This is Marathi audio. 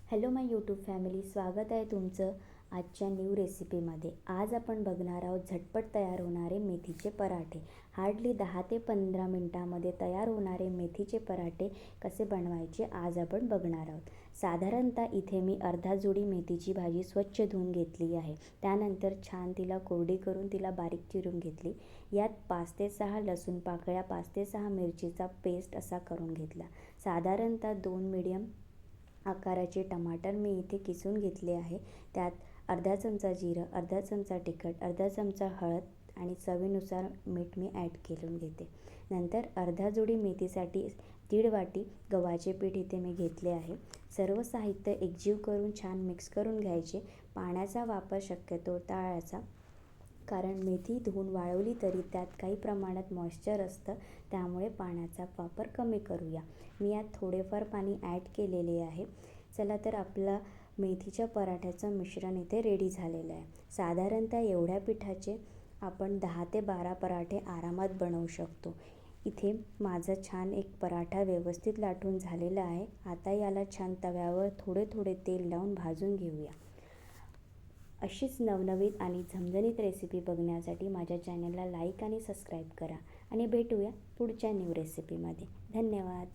हॅलो माय यूट्यूब फॅमिली, स्वागत आहे तुमचं आजच्या न्यू रेसिपीमध्ये। आज आपण बघणार आहोत झटपट तयार होणारे मेथीचे पराठे। हार्डली 10 ते 15 मिनिटांमध्ये तयार होणारे मेथीचे पराठे कसे बनवायचे आज आपण बघणार आहोत। साधारणतः इथे मी अर्धा जुडी मेथीची भाजी स्वच्छ धुवून घेतली आहे। त्यानंतर छान तिला कोरडी करून तिला बारीक चिरून घेतली। यात 5 ते 6 लसूण पाकळ्या, 5 ते 6 मिरचीचा पेस्ट असा करून घेतला। साधारणतः 2 मीडियम आकाराचे टमाटर मी इथे किसून घेतले आहे। त्यात अर्धा चमचा जिरं, अर्धा चमचा तिखट, अर्धा चमचा हळद आणि चवीनुसार मीठ मी ॲड करून घेते। नंतर अर्धा जुडी मेथीसाठी 1.5 वाटी गव्हाचे पीठ इथे मी घेतले आहे। सर्व साहित्य एकजीव करून छान मिक्स करून घ्यायचे। पाण्याचा वापर शक्यतो टाळायचा, कारण मेथी धुवून वाळवली तरी त्यात काही प्रमाणात मॉइश्चर असतं, त्यामुळे पाण्याचा वापर कमी करूया। मी यात थोडेफार पाणी ॲड केलेले आहे। चला तर आपला मेथीच्या पराठ्याचं मिश्रण इथे रेडी झालेलं आहे। साधारणतः एवढ्या पिठाचे आपण 10 ते 12 पराठे आरामात बनवू शकतो। इथे माझा छान एक पराठा व्यवस्थित लाटून झालेला आहे। आता याला छान तव्यावर थोडे थोडे तेल लावून भाजून घेऊया। अशीच नवनवीन आणि झणझणीत रेसिपी बघण्यासाठी माझ्या चॅनलला लाईक आणि सबस्क्राईब करा आणि भेटूया पुढच्या न्यू रेसिपीमध्ये। धन्यवाद।